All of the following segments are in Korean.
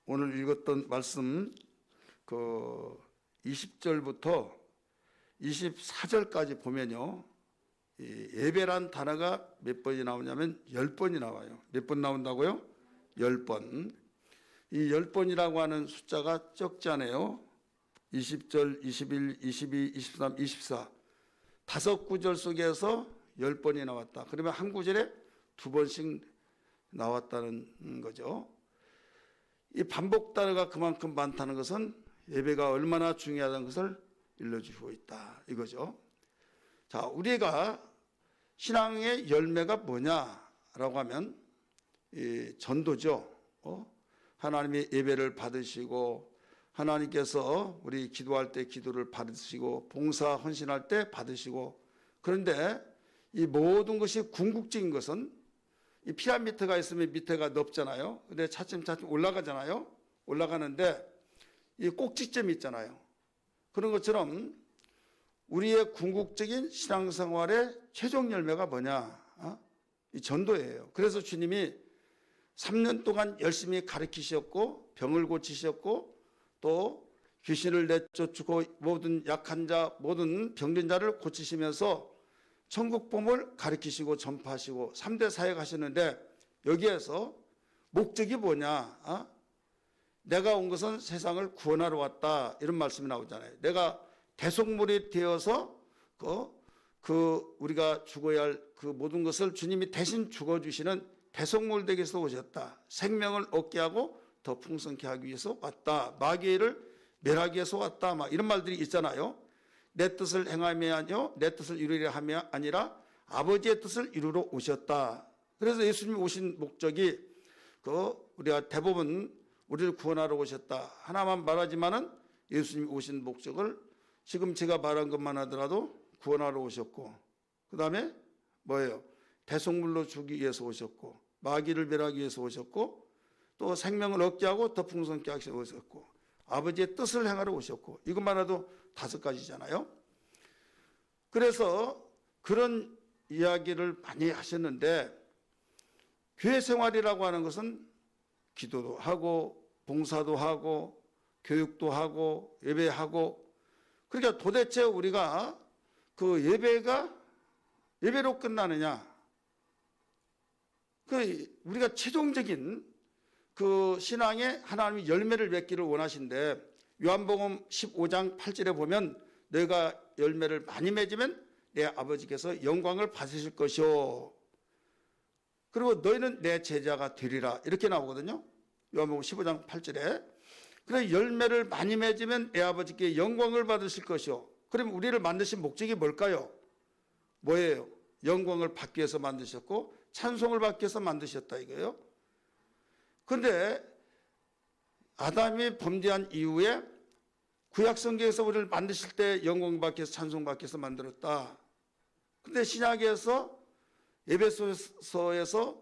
오늘 읽었던 말씀 20절부터 24절까지 보면요, 이 예배란 단어가 몇 번이 나오냐면 10번이 나와요. 몇 번 나온다고요? 10번. 이 10번이라고 하는 숫자가 적지 않아요. 20절, 21, 22, 23, 24 다섯 구절 속에서 10번이 나왔다. 그러면 한 구절에 2번씩 나왔다는 거죠. 이 반복 단어가 그만큼 많다는 것은 예배가 얼마나 중요하다는 것을 일러주고 있다 이거죠. 자, 우리가 신앙의 열매가 뭐냐라고 하면 이 전도죠. 하나님의 예배를 받으시고 하나님께서 우리 기도할 때 기도를 받으시고 봉사 헌신할 때 받으시고, 그런데 이 모든 것이 궁극적인 것은 이 피라미드가 있으면 밑에가 넓잖아요. 근데 차츰차츰 올라가잖아요. 올라가는데 이 꼭지점이 있잖아요. 그런 것처럼 우리의 궁극적인 신앙생활의 최종 열매가 뭐냐? 이 전도예요. 그래서 주님이 3년 동안 열심히 가르치셨고 병을 고치셨고 또 귀신을 내쫓고 모든 약한 자, 모든 병든 자를 고치시면서 천국복음을 가르치시고 전파하시고 3대 사역 하시는데, 여기에서 목적이 뭐냐? 내가 온 것은 세상을 구원하러 왔다, 이런 말씀이 나오잖아요. 내가 대속물이 되어서 우리가 죽어야 할 그 모든 것을 주님이 대신 죽어주시는 대속물 되기 위해서 오셨다. 생명을 얻게 하고 더 풍성케 하기 위해서 왔다. 마귀를 멸하기 위해서 왔다. 막 이런 말들이 있잖아요. 내 뜻을 행함이 아니요 내 뜻을 이루려 함이 아니라 아버지의 뜻을 이루러 오셨다. 그래서 예수님이 오신 목적이 우리가 대부분 우리를 구원하러 오셨다 하나만 말하지만은 예수님이 오신 목적을 지금 제가 말한 것만 하더라도 구원하러 오셨고, 그 다음에 뭐예요? 대속물로 주기 위해서 오셨고, 마귀를 멸하기 위해서 오셨고, 또 생명을 얻게 하고 더 풍성케 하기 위해서 오셨고, 아버지의 뜻을 행하러 오셨고, 이것만 해도 5가지잖아요. 그래서 그런 이야기를 많이 하셨는데, 교회 생활이라고 하는 것은 기도도 하고 봉사도 하고 교육도 하고 예배하고, 그러니까 도대체 우리가 그 예배가 예배로 끝나느냐? 우리가 최종적인 그 신앙의 하나님이 열매를 맺기를 원하신데, 요한복음 15장 8절에 보면 너희가 열매를 많이 맺으면 내 아버지께서 영광을 받으실 것이요, 그리고 너희는 내 제자가 되리라, 이렇게 나오거든요. 요한복음 15장 8절에. 그래, 열매를 많이 맺으면 내 아버지께 영광을 받으실 것이요. 그럼 우리를 만드신 목적이 뭘까요? 뭐예요? 영광을 받기 위해서 만드셨고 찬송을 받기 위해서 만드셨다 이거예요. 그런데 아담이 범죄한 이후에 구약성경에서 우리를 만드실 때 영광 받기 위해서 찬송 받기 위해서 만들었다. 그런데 신약에서 에베소서에서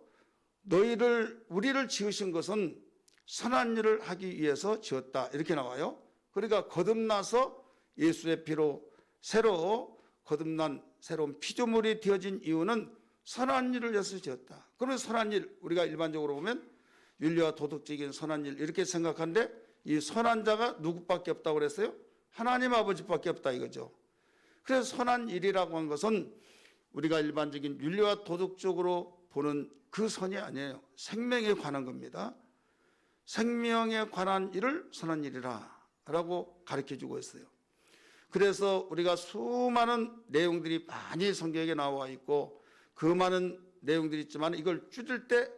우리를 지으신 것은 선한 일을 하기 위해서 지었다, 이렇게 나와요. 그러니까 거듭나서 예수의 피로 새로 거듭난 새로운 피조물이 되어진 이유는 선한 일을 위해서 지었다. 그러면 선한 일, 우리가 일반적으로 보면 윤리와 도덕적인 선한 일 이렇게 생각하는데, 이 선한 자가 누구밖에 없다고 그랬어요? 하나님 아버지밖에 없다 이거죠. 그래서 선한 일이라고 한 것은 우리가 일반적인 윤리와 도덕적으로 보는 그 선이 아니에요. 생명에 관한 겁니다. 생명에 관한 일을 선한 일이라 라고 가르쳐주고 있어요. 그래서 우리가 수많은 내용들이 많이 성경에 나와 있고, 그 많은 내용들이 있지만 이걸 줄일 때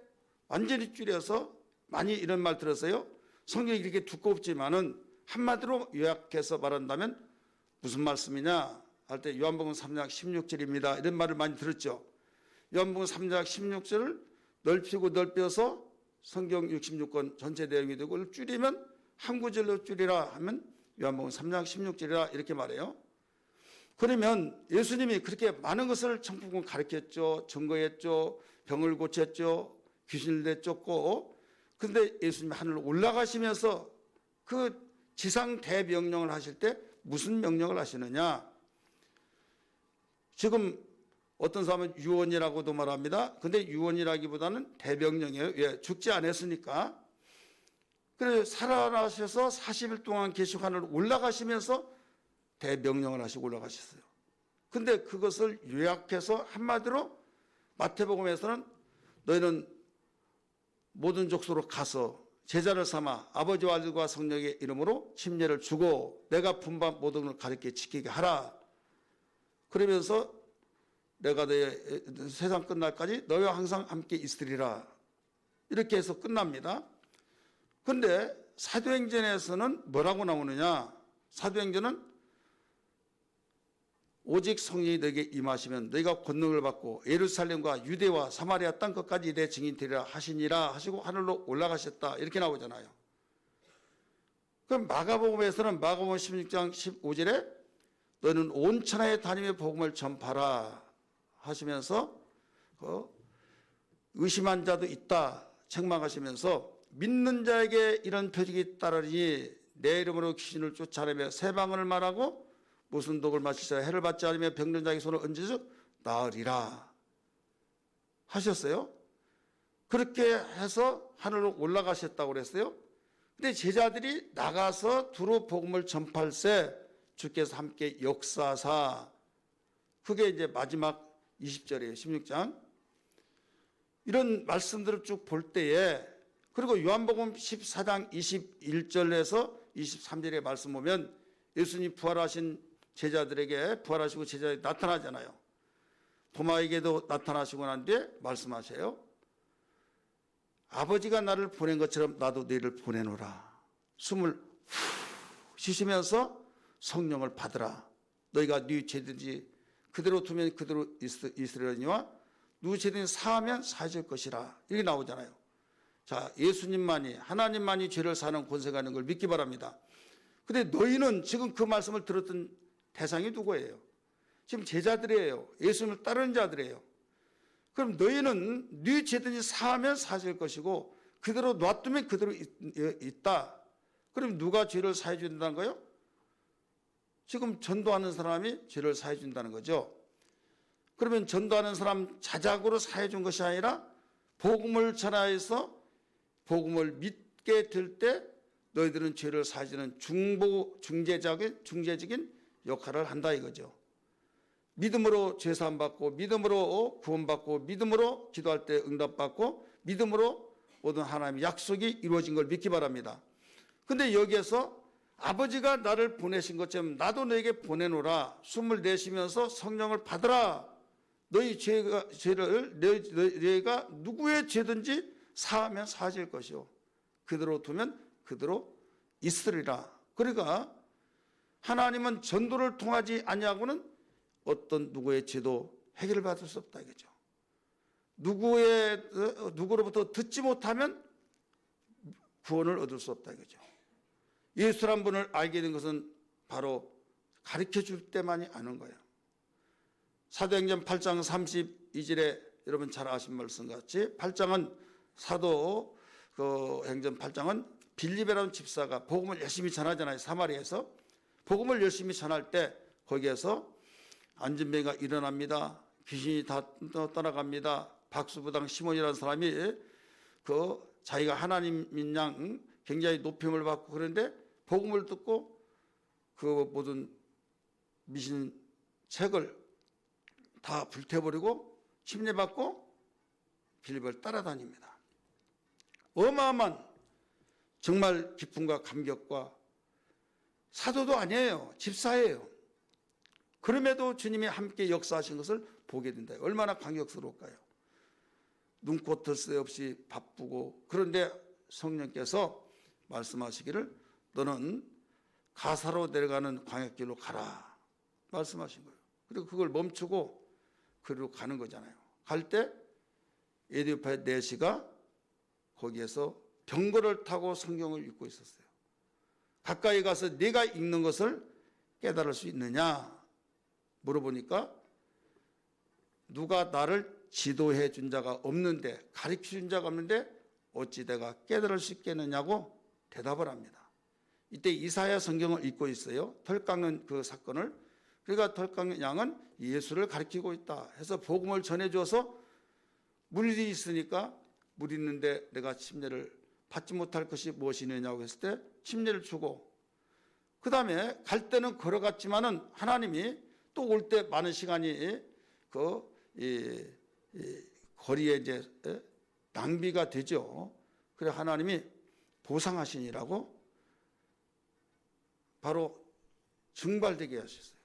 완전히 줄여서, 많이 이런 말 들었어요. 성경이 이렇게 두껍지만은 한마디로 요약해서 말한다면 무슨 말씀이냐 할 때 요한복음 3장 16절입니다. 이런 말을 많이 들었죠. 요한복음 3장 16절을 넓히고 넓혀서 성경 66권 전체 내용이 되고, 이걸 줄이면 한 구절로 줄이라 하면 요한복음 3장 16절이라 이렇게 말해요. 그러면 예수님이 그렇게 많은 것을 천국을 가르쳤죠. 증거했죠. 병을 고쳤죠. 귀신을 내쫓고. 그런데 예수님이 하늘로 올라가시면서 그 지상 대명령을 하실 때 무슨 명령을 하시느냐? 지금 어떤 사람은 유언이라고도 말합니다. 근데 유언이라기보다는 대명령이에요. 왜? 죽지 않았으니까. 그래서 살아나셔서 40일 동안 계시고 하늘 올라가시면서 대명령을 하시고 올라가셨어요. 근데 그것을 요약해서 한마디로 마태복음에서는 너희는 모든 족속으로 가서 제자를 삼아 아버지와 아들과 성령의 이름으로 침례를 주고 내가 분반 모든 걸 가르쳐 지키게 하라. 그러면서 내가 너희 세상 끝날까지 너희와 항상 함께 있으리라. 이렇게 해서 끝납니다. 그런데 사도행전에서는 뭐라고 나오느냐? 사도행전은 오직 성령이 너에게 임하시면 너희가 권능을 받고 예루살렘과 유대와 사마리아 땅 끝까지 내 증인 되리라 하시니라 하시고 하늘로 올라가셨다. 이렇게 나오잖아요. 그럼 마가복음에서는 마가복음 16장 15절에 너는 온 천하에 다니며 복음을 전파라 하시면서 의심한 자도 있다 책망하시면서 믿는 자에게 이런 표적이 따르니 내 이름으로 귀신을 쫓아내며 새 방언을 말하고 무슨 독을 마시자 해를 받지 않으며 병든 자에게 손을 얹어서 나으리라 하셨어요. 그렇게 해서 하늘로 올라가셨다고 그랬어요. 근데 제자들이 나가서 두루 복음을 전팔세 주께서 함께 역사사, 그게 이제 마지막 20절이에요. 16장. 이런 말씀들을 쭉 볼 때에, 그리고 요한복음 14장 21절에서 23절의 말씀 보면 예수님 부활하신 제자들에게 부활하시고 제자들이 나타나잖아요. 도마에게도 나타나시고 난 뒤에 말씀하세요. 아버지가 나를 보낸 것처럼 나도 너희를 보내노라. 숨을 후 쉬시면서 성령을 받으라. 너희가 네 죄든지 그대로 두면 그대로 있으려니와 누구 죄든지 사하면 사해질 것이라. 이렇게 나오잖아요. 자, 예수님만이 하나님만이 죄를 사는 권세가 있는 걸 믿기 바랍니다. 근데 너희는 지금 그 말씀을 들었던 대상이 누구예요? 지금 제자들이에요. 예수님을 따르는 자들이에요. 그럼 너희는 네 죄든지 사하면 사해질 것이고 그대로 놔두면 그대로 있다. 그럼 누가 죄를 사해 준다는 거예요? 지금 전도하는 사람이 죄를 사해 준다는 거죠. 그러면 전도하는 사람 자작으로 사해 준 것이 아니라 복음을 전하여서 복음을 믿게 될 때 너희들은 죄를 사해 주는 중재적인 역할을 한다 이거죠. 믿음으로 죄사함 받고 믿음으로 구원받고 믿음으로 기도할 때 응답받고 믿음으로 모든 하나님의 약속이 이루어진 걸 믿기 바랍니다. 근데 여기에서 아버지가 나를 보내신 것처럼 나도 너에게 보내노라. 숨을 내쉬면서 성령을 받으라. 너희 너희가 누구의 죄든지 사하면 사해질 것이요 그대로 두면 그대로 있으리라. 그러니까 하나님은 전도를 통하지 아니하고는 어떤 누구의 죄도 해결을 받을 수 없다 이거죠. 누구로부터 듣지 못하면 구원을 얻을 수 없다 이거죠. 예수란 분을 알게 된 것은 바로 가르쳐 줄 때만이 아는 거예요. 사도행전 8장 32절에 여러분 잘 아신 말씀 같이 8장은 행전 8장은 빌립이라는 집사가 복음을 열심히 전하잖아요. 사마리아에서 복음을 열심히 전할 때 거기에서 안진뱅이가 일어납니다. 귀신이 다 떠나갑니다. 박수부당 시몬이라는 사람이 자기가 하나님인 양 굉장히 높임을 받고 그런데 복음을 듣고 그 모든 미신 책을 다 불태워버리고 침례받고 빌립을 따라다닙니다. 어마어마한 정말 기쁨과 감격과 사도도 아니에요. 집사예요. 그럼에도 주님이 함께 역사하신 것을 보게 된다. 얼마나 감격스러울까요? 눈코 뜰 새 없이 바쁘고 그런데 성령께서 말씀하시기를 너는 가사로 내려가는 광야길로 가라 말씀하신 거예요. 그리고 그걸 멈추고 그리로 가는 거잖아요. 갈 때 에디오피아 내시가 거기에서 병거를 타고 성경을 읽고 있었어요. 가까이 가서 네가 읽는 것을 깨달을 수 있느냐 물어보니까 누가 나를 지도해 준 자가 없는데 가르쳐 준 자가 없는데 어찌 내가 깨달을 수 있겠느냐고 대답을 합니다. 이때 이사야 성경을 읽고 있어요. 털 깎는 그 사건을. 그러니까 털 깎는 양은 예수를 가르치고 있다 해서 복음을 전해줘서 물이 있으니까 물 있는데 내가 침례를 받지 못할 것이 무엇이 있느냐고 했을 때 침례를 주고, 그 다음에 갈 때는 걸어갔지만은 하나님이 또 올 때 많은 시간이 거리에 이제 낭비가 되죠. 그래 하나님이 보상하시니라고 바로 증발되게 하셨어요.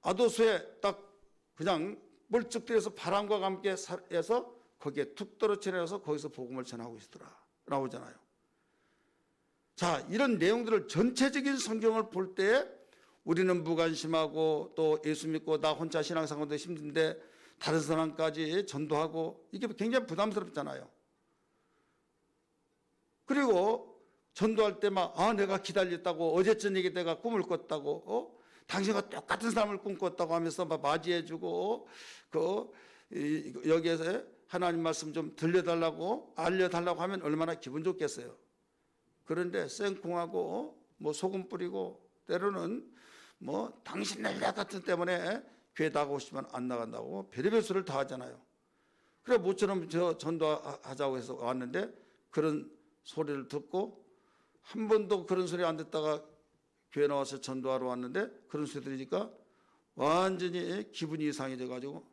아도수에 딱 그냥 멀쩍들여서 바람과 함께 해서 거기에 툭 떨어져 내려서 거기서 복음을 전하고 있더라 나오잖아요. 자, 이런 내용들을 전체적인 성경을 볼 때 우리는 무관심하고 또 예수 믿고 나 혼자 신앙생활도 힘든데 다른 사람까지 전도하고 이게 굉장히 부담스럽잖아요. 그리고 전도할 때 막 내가 기다렸다고 어제 저녁에 내가 꿈을 꿨다고 당신과 똑같은 삶을 꿈꿨다고 하면서 막 맞이해주고 여기에서 하나님 말씀 좀 들려달라고 알려달라고 하면 얼마나 기분 좋겠어요. 그런데 쌩콩하고 뭐 소금 뿌리고 때로는 뭐 당신 내 같은 때문에 교회 나가고 싶으면 안 나간다고 별의별 소리를 다 하잖아요. 그래 모처럼 저 전도하자고 해서 왔는데 그런 소리를 듣고 한 번도 그런 소리 안 듣다가 교회 나와서 전도하러 왔는데 그런 소리 들으니까 완전히 기분이 이상해져 가지고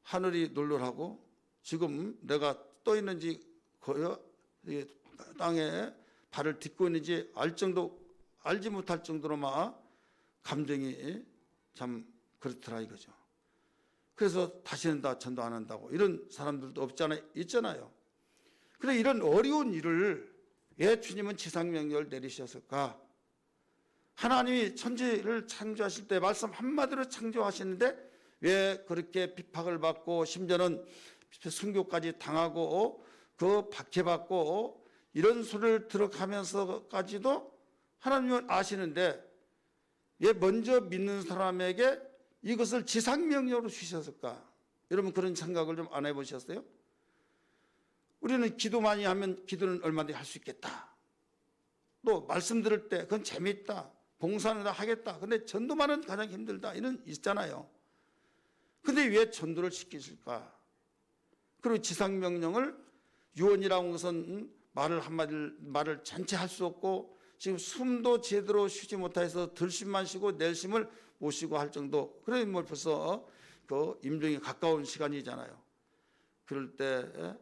하늘이 놀랄하고 지금 내가 떠 있는지 땅에 발을 딛고 있는지 알지 못할 정도로 막 감정이 참 그렇더라 이거죠. 그래서 다시는 다 전도 안 한다고 이런 사람들도 있잖아요. 그래 이런 어려운 일을 왜 주님은 지상명령을 내리셨을까? 하나님이 천지를 창조하실 때 말씀 한마디로 창조하시는데 왜 그렇게 핍박을 받고 심지어는 순교까지 당하고 박해받고 이런 소리를 들어가면서까지도 하나님은 아시는데 왜 먼저 믿는 사람에게 이것을 지상명령으로 주셨을까? 여러분 그런 생각을 좀 안 해보셨어요? 우리는 기도 많이 하면 기도는 얼마든지 할 수 있겠다. 또 말씀 들을 때 그건 재미있다. 봉사는 다 하겠다. 근데 전도만은 가장 힘들다. 이런 있잖아요. 근데 왜 전도를 시키실까? 그리고 지상명령을 유언이라는 것은 말을 전체 할 수 없고 지금 숨도 제대로 쉬지 못해서 들숨만 쉬고 낼숨을 못 쉬고 할 정도. 그러면 벌써 임종이 가까운 시간이잖아요. 그럴 때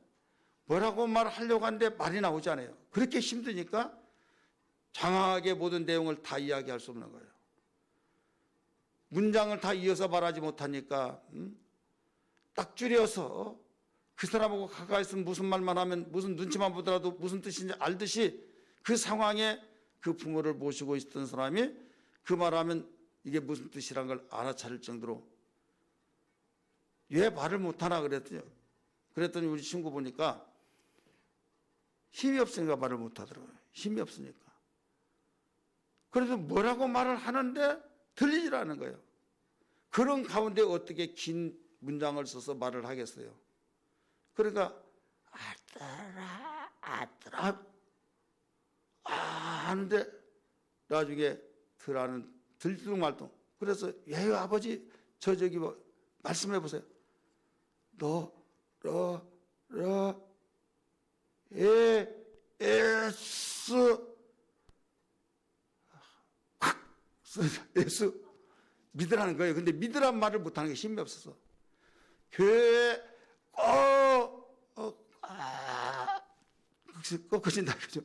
뭐라고 말하려고 하는데 말이 나오지 않아요. 그렇게 힘드니까 장황하게 모든 내용을 다 이야기할 수 없는 거예요. 문장을 다 이어서 말하지 못하니까 딱 줄여서 그 사람하고 가까이 있으면 무슨 말만 하면 무슨 눈치만 보더라도 무슨 뜻인지 알듯이 그 상황에 그 부모를 모시고 있던 사람이 그 말하면 이게 무슨 뜻이란 걸 알아차릴 정도로 왜 말을 못하나 그랬더니 우리 친구 보니까 힘이 없으니까 말을 못하더라고요. 힘이 없으니까. 그래서 뭐라고 말을 하는데 들리질 않는 거예요. 그런 가운데 어떻게 긴 문장을 써서 말을 하겠어요. 그러니까 아따라 하는데 나중에 들뚱말뚱. 그래서 예요 아버지 저기 말씀해 보세요. 예수 믿으라는 거예요. 근데 믿으란 말을 못하는 게 힘이 없어서 교회에 꺾어진다 그죠.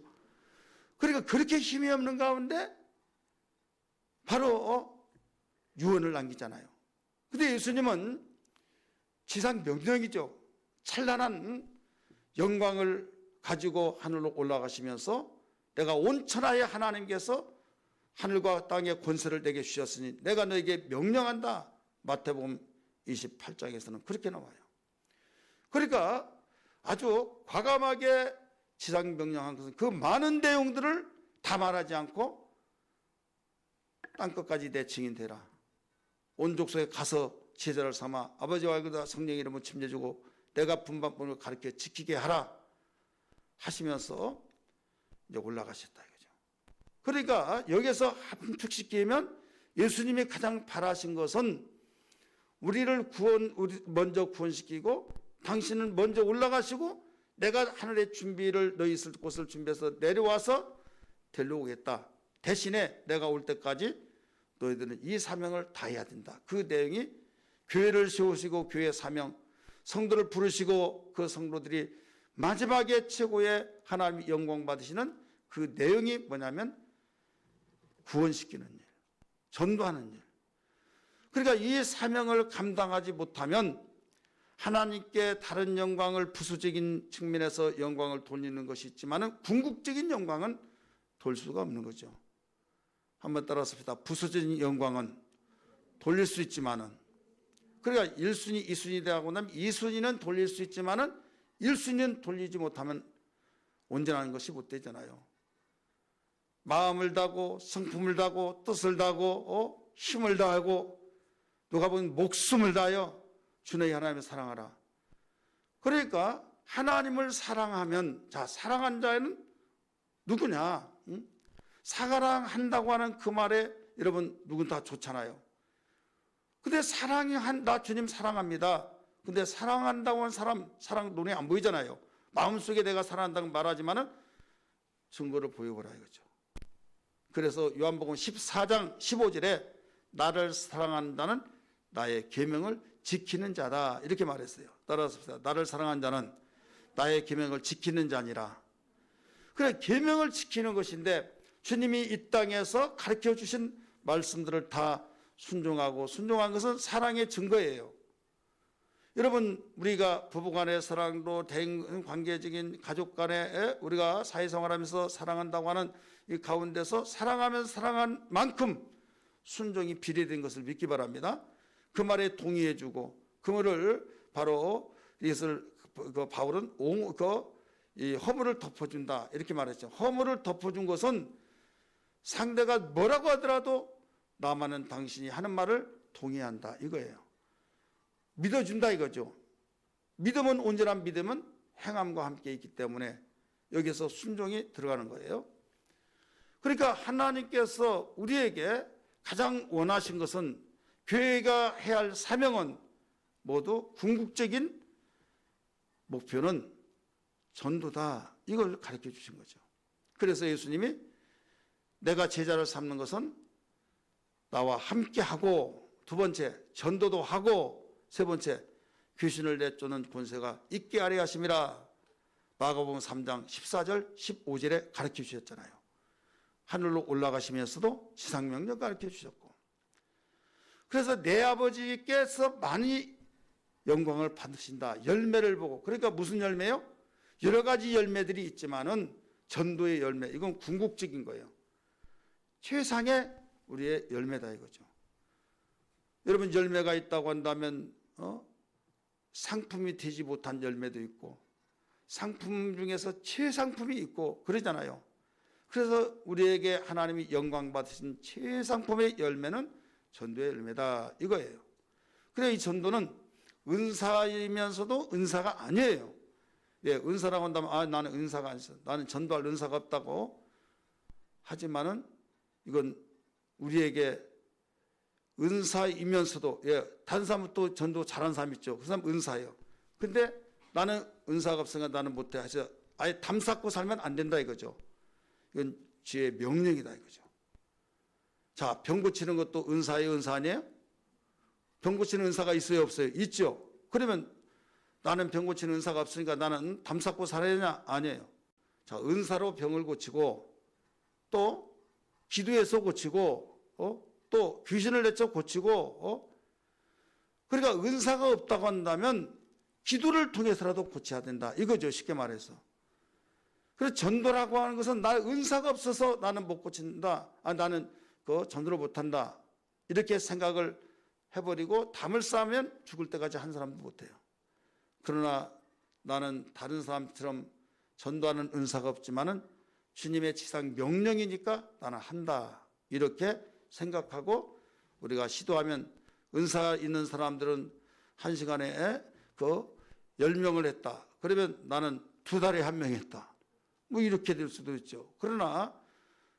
그러니까 그렇게 힘이 없는 가운데 바로 유언을 남기잖아요. 근데 예수님은 지상 명령이죠. 찬란한 영광을 가지고 하늘로 올라가시면서 내가 온 천하의 하나님께서 하늘과 땅의 권세를 내게 주셨으니 내가 너에게 명령한다. 마태복음 28장에서는 그렇게 나와요. 그러니까 아주 과감하게 지상 명령한 것은 그 많은 내용들을 다 말하지 않고 땅끝까지 내 증인되라. 온 족속에 가서 제자를 삼아 아버지와 아들과 성령의 이름으로 침례주고 내가 분반법을 가르쳐 지키게 하라 하시면서 이제 올라가셨다 이거죠. 그러니까 여기서 함축시키면 예수님이 가장 바라신 것은 우리를 먼저 구원시키고 당신은 먼저 올라가시고 내가 하늘의 준비를 너희 있을 곳을 준비해서 내려와서 데려오겠다. 대신에 내가 올 때까지 너희들은 이 사명을 다해야 된다. 그 내용이 교회를 세우시고 교회 사명, 성도를 부르시고 그 성도들이 마지막에 최고의 하나님의 영광 받으시는 그 내용이 뭐냐면 구원시키는 일, 전도하는 일. 그러니까 이 사명을 감당하지 못하면 하나님께 다른 영광을 부수적인 측면에서 영광을 돌리는 것이 있지만은 궁극적인 영광은 돌 수가 없는 거죠. 한번 따라서 봅시다. 부수적인 영광은 돌릴 수 있지만은, 그러니까 1순위, 2순위 되고 나면 2순위는 돌릴 수 있지만은 1순위는 돌리지 못하면 온전한 것이 못 되잖아요. 마음을 다하고 성품을 다하고 뜻을 다하고 힘을 다하고 누가 보면 목숨을 다하여 주의 하나님을 사랑하라. 그러니까 하나님을 사랑하면, 자, 사랑한 자는 누구냐? 사랑한다고 하는 그 말에 여러분 누군 다 좋잖아요. 근데 나 주님 사랑합니다. 근데 사랑한다고 하는 사람 사랑 눈에 안 보이잖아요. 마음속에 내가 사랑한다고 말하지만은 증거를 보여보라 이거죠. 그래서 요한복음 14장 15절에 나를 사랑한다는 나의 계명을 지키는 자다 이렇게 말했어요. 따라서 나를 사랑한 자는 나의 계명을 지키는 자니라. 그래, 계명을 지키는 것인데 주님이 이 땅에서 가르쳐 주신 말씀들을 다 순종한 것은 사랑의 증거예요. 여러분, 우리가 부부간의 사랑도 대인 관계적인 가족 간에 우리가 사회생활하면서 사랑한다고 하는 이 가운데서 사랑하면서 사랑한 만큼 순종이 비례된 것을 믿기 바랍니다. 그 말에 동의해주고 그 말을 바로 이것을 바울은 이 허물을 덮어준다 이렇게 말했죠. 허물을 덮어준 것은 상대가 뭐라고 하더라도 나만은 당신이 하는 말을 동의한다 이거예요. 믿어준다 이거죠. 믿음은, 온전한 믿음은 행함과 함께 있기 때문에 여기서 순종이 들어가는 거예요. 그러니까 하나님께서 우리에게 가장 원하신 것은, 교회가 해야 할 사명은 모두 궁극적인 목표는 전도다 이걸 가르쳐 주신 거죠. 그래서 예수님이 내가 제자를 삼는 것은 나와 함께 하고, 두 번째 전도도 하고, 세 번째 귀신을 내쫓는 권세가 있게 하려 하심이라. 마가복음 3장 14절 15절에 가르쳐 주셨잖아요. 하늘로 올라가시면서도 지상명령 가르쳐 주셨고, 그래서 내 아버지께서 많이 영광을 받으신다. 열매를 보고. 그러니까 무슨 열매요? 여러 가지 열매들이 있지만은 전도의 열매, 이건 궁극적인 거예요. 최상의 우리의 열매다 이거죠. 여러분, 열매가 있다고 한다면 상품이 되지 못한 열매도 있고 상품 중에서 최상품이 있고 그러잖아요. 그래서 우리에게 하나님이 영광 받으신 최상품의 열매는 전도의 열매다 이거예요. 그래서 이 전도는 은사이면서도 은사가 아니에요. 예, 은사라고 한다면 나는 은사가 아니었어, 나는 전도할 은사가 없다고 하지만은 이건 우리에게 은사이면서도, 예, 다른 사람은 또 전도 잘하는 사람 있죠. 그 사람 은사예요. 근데 나는 은사가 없으니까 나는 못해 하셔. 아예 담쌓고 살면 안 된다 이거죠. 이건 주의 명령이다 이거죠. 자, 병 고치는 것도 은사예요, 은사 아니에요? 병 고치는 은사가 있어요, 없어요? 있죠. 그러면 나는 병 고치는 은사가 없으니까 나는 담쌓고 살아야 되냐? 아니에요. 자, 은사로 병을 고치고 또 기도해서 고치고 또 귀신을 내쳐 고치고 그러니까 은사가 없다고 한다면 기도를 통해서라도 고쳐야 된다 이거죠, 쉽게 말해서. 그래서 전도라고 하는 것은 나 은사가 없어서 나는 못 고친다, 나는 전도를 못한다 이렇게 생각을 해버리고 담을 쌓으면 죽을 때까지 한 사람도 못해요. 그러나 나는 다른 사람처럼 전도하는 은사가 없지만은 주님의 지상 명령이니까 나는 한다 이렇게 생각하고 우리가 시도하면, 은사 있는 사람들은 1시간에 10명을 했다 그러면 나는 2달에 1명 했다 뭐 이렇게 될 수도 있죠. 그러나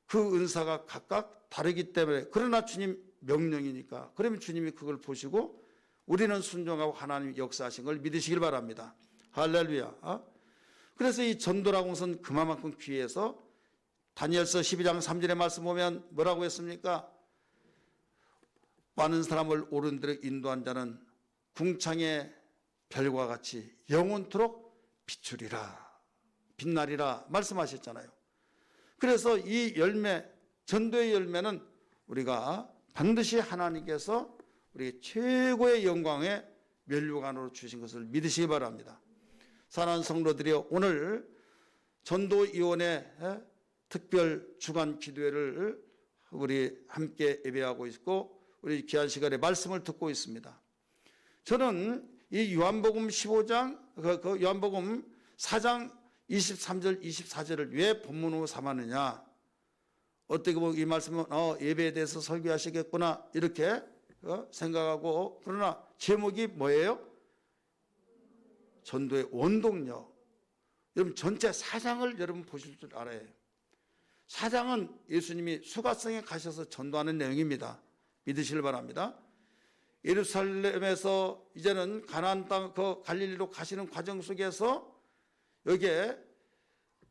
그 은사가 각각 다르기 때문에, 그러나 주님 명령이니까, 그러면 주님이 그걸 보시고 우리는 순종하고 하나님 역사하신 걸 믿으시길 바랍니다. 할렐루야. 그래서 이 전도라고 하는 것은 그만큼 귀해서 다니엘서 12장 3절의 말씀 보면 뭐라고 했습니까? 많은 사람을 옳은 대로 인도한 자는 궁창의 별과 같이 영원토록 비추리라, 빛나리라 말씀하셨잖아요. 그래서 이 열매, 전도의 열매는 우리가 반드시 하나님께서 우리 최고의 영광의 면류관으로 주신 것을 믿으시기 바랍니다. 사랑하는 성도들이여, 오늘 전도위원회 특별 주간 기도회를 우리 함께 예배하고 있고 우리 귀한 시간에 말씀을 듣고 있습니다. 저는 이 요한복음 15장, 요한복음 4장 23절, 24절을 왜 본문으로 삼았느냐? 어떻게 보면 이 말씀은 예배에 대해서 설교하시겠구나 이렇게 생각하고, 그러나 제목이 뭐예요? 전도의 원동력. 여러분 전체 사장을 여러분 보실 줄 알아야 해요. 사장은 예수님이 수가성에 가셔서 전도하는 내용입니다. 믿으시길 바랍니다. 예루살렘에서 이제는 가나안 땅 그 갈릴리로 가시는 과정 속에서 여기에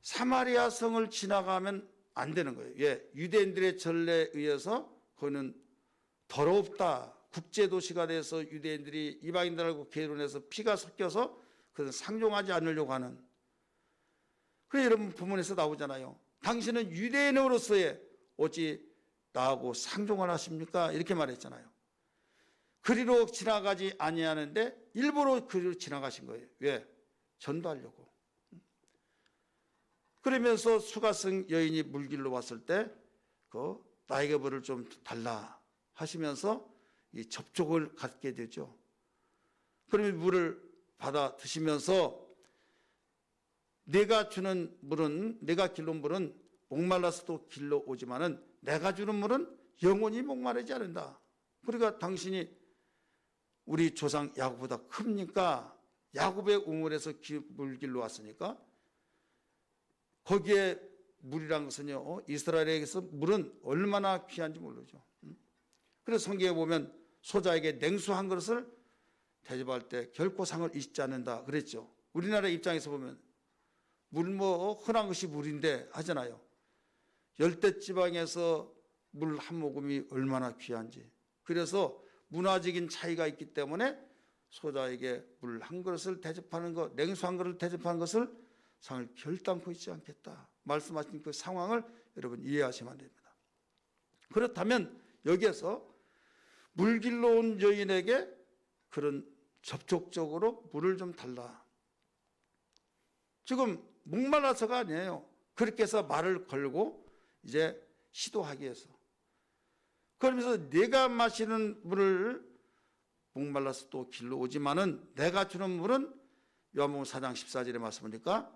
사마리아 성을 지나가면 안 되는 거예요. 예, 유대인들의 전례에 의해서 그거는 더럽다, 국제도시가 돼서 유대인들이 이방인들하고 계론해서 피가 섞여서 그것은 상종하지 않으려고 하는. 그래서 여러분 본문에서 나오잖아요. 당신은 유대인으로서의 어찌 나하고 상종을 하십니까? 이렇게 말했잖아요. 그리로 지나가지 아니하는데 일부러 그리로 지나가신 거예요. 왜? 전도하려고. 그러면서 수가성 여인이 물길로 왔을 때 나에게 물을 좀 달라 하시면서 이 접촉을 갖게 되죠. 그러면 물을 받아 드시면서 내가 주는 물은, 내가 길러온 물은 목말라서도 길러 오지만은 내가 주는 물은 영원히 목마르지 않는다. 그러니까 당신이 우리 조상 야곱보다 큽니까? 야곱의 우물에서 물길로 왔으니까 거기에 물이란 것은요, 이스라엘에게서 물은 얼마나 귀한지 모르죠. 그래서 성경에 보면 소자에게 냉수 한 그릇을 대접할 때 결코 상을 잊지 않는다 그랬죠. 우리나라 입장에서 보면 물 흔한 것이 물인데 하잖아요. 열대지방에서 물 한 모금이 얼마나 귀한지. 그래서 문화적인 차이가 있기 때문에 소자에게 물 한 그릇을 대접하는 것, 냉수 한 그릇을 대접하는 것을 상을 결단코 잊지 않겠다 말씀하신 그 상황을 여러분 이해하시면 됩니다. 그렇다면 여기에서 물길로 온 여인에게 그런 접촉적으로 물을 좀 달라. 지금 목말라서가 아니에요. 그렇게 해서 말을 걸고 이제 시도하기 위해서. 그러면서 내가 마시는 물을 목말라서 또 길러 오지만은 내가 주는 물은 요한복음 4장 14절에 말씀하니까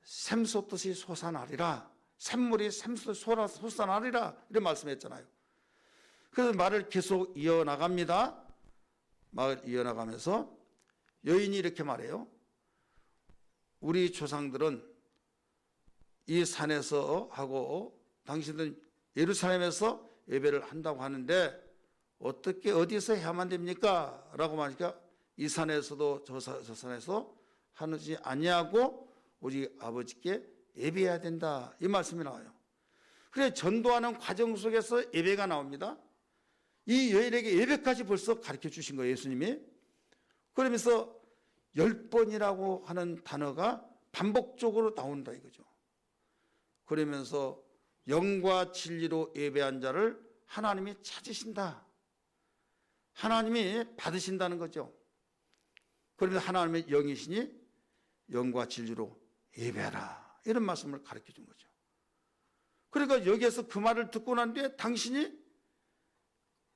샘솟듯이 솟아나리라. 샘물이 샘솟듯이 솟아나리라 이런 말씀했잖아요. 그래서 말을 계속 이어나갑니다. 말을 이어나가면서 여인이 이렇게 말해요. 우리 조상들은 이 산에서 하고 당신들은 예루살렘에서 예배를 한다고 하는데 어떻게 어디서 해야만 됩니까? 라고 말하니까 이 산에서도 저 산에서 하는지 아니하고 우리 아버지께 예배해야 된다 이 말씀이 나와요. 그래 전도하는 과정 속에서 예배가 나옵니다. 이 여인에게 예배까지 벌써 가르쳐 주신 거예요 예수님이. 그러면서 10번이라고 하는 단어가 반복적으로 나온다 이거죠. 그러면서 영과 진리로 예배한 자를 하나님이 찾으신다. 하나님이 받으신다는 거죠. 그러면서 하나님의 영이시니 영과 진리로 예배하라 이런 말씀을 가르쳐 준 거죠. 그러니까 여기에서 그 말을 듣고 난 뒤에 당신이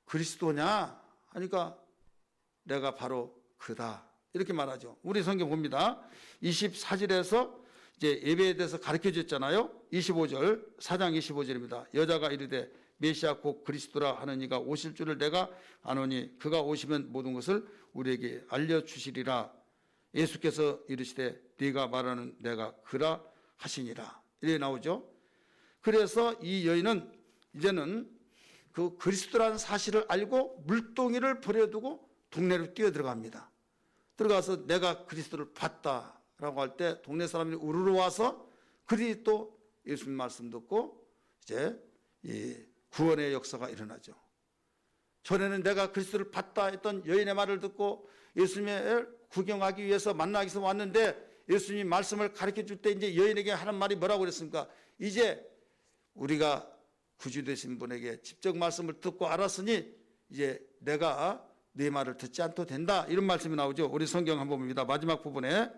그리스도냐 하니까 내가 바로 그다 이렇게 말하죠. 우리 성경 봅니다. 24절에서 이제 예배에 대해서 가르쳐 줬잖아요. 25절 4장 25절입니다. 여자가 이르되 메시아 곧 그리스도라 하는 이가 오실 줄을 내가 아노니 그가 오시면 모든 것을 우리에게 알려주시리라. 예수께서 이르시되 네가 말하는 내가 그라 하시니라 이렇게 나오죠. 그래서 이 여인은 이제는 그 그리스도라는 사실을 알고 물동이를 버려두고 동네로 뛰어 들어갑니다. 들어가서 내가 그리스도를 봤다라고 라고 할 때 동네 사람들이 우르르 와서 그들이 또 예수님 말씀 듣고 이제 이 구원의 역사가 일어나죠. 전에는 내가 그리스도를 봤다 했던 여인의 말을 듣고 예수님을 구경하기 위해서 만나기 위해서 왔는데 예수님이 말씀을 가르쳐 줄 때 이제 여인에게 하는 말이 뭐라고 그랬습니까? 이제 우리가 구주 되신 분에게 직접 말씀을 듣고 알았으니 이제 내가 네 말을 듣지 않도 된다, 이런 말씀이 나오죠. 우리 성경 한번 봅니다. 마지막 부분에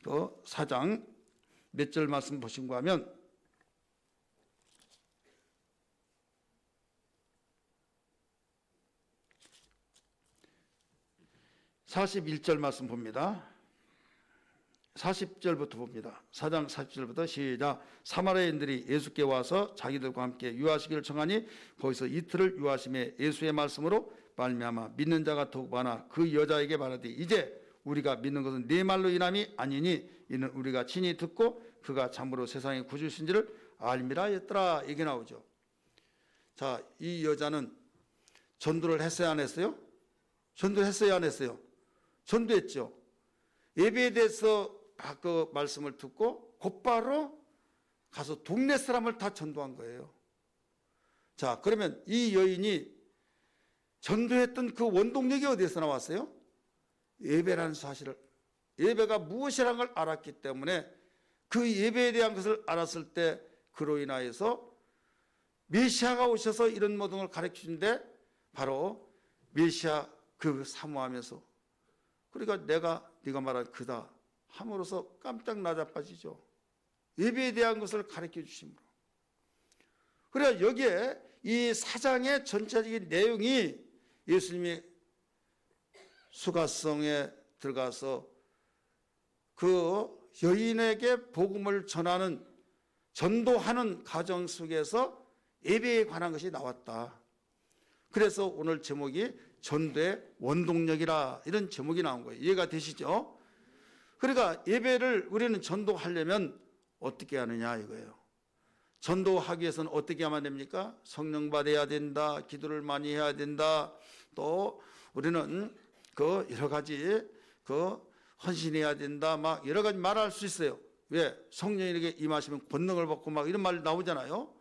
그 4장 몇 절 말씀 보신가 하면 41절 말씀 봅니다. 40절부터 봅니다. 4장 40절부터 시작. 사마리아인들이 예수께 와서 자기들과 함께 유하시기를 청하니 거기서 이틀을 유하심에 예수의 말씀으로 말미암아 믿는 자가 더욱 많아 그 여자에게 말하되 이제 우리가 믿는 것은 네 말로 인함이 아니니 이는 우리가 친히 듣고 그가 참으로 세상의 구주신지를 알미라 했더라, 이게 나오죠. 자, 이 여자는 전도를 했어요, 안 했어요? 전도했어요, 안 했어요? 전도했죠. 예배에 대해서 그 말씀을 듣고 곧바로 가서 동네 사람을 다 전도한 거예요. 자, 그러면 이 여인이 전도했던 그 원동력이 어디에서 나왔어요? 예배라는 사실을, 예배가 무엇이라는 걸 알았기 때문에 그 예배에 대한 것을 알았을 때 그로 인하여서 메시아가 오셔서 이런 모든 걸 가르쳐 주는데 바로 메시아 그 사모하면서, 그러니까 네가 말한 그다 함으로써 깜짝 나자빠지죠. 예배에 대한 것을 가르쳐 주심으로. 그래 여기에 이 사장의 전체적인 내용이 예수님이 수가성에 들어가서 그 여인에게 복음을 전하는, 전도하는 과정 속에서 예배에 관한 것이 나왔다. 그래서 오늘 제목이 전도의 원동력이라, 이런 제목이 나온 거예요. 이해가 되시죠? 그러니까 예배를 우리는 전도하려면 어떻게 하느냐 이거예요. 전도하기 위해서는 어떻게 하면 됩니까? 성령 받아야 된다, 기도를 많이 해야 된다, 또 우리는 그 여러 가지 그 헌신해야 된다, 막 여러 가지 말할 수 있어요. 왜? 성령에게 임하시면 권능을 받고 막 이런 말 나오잖아요.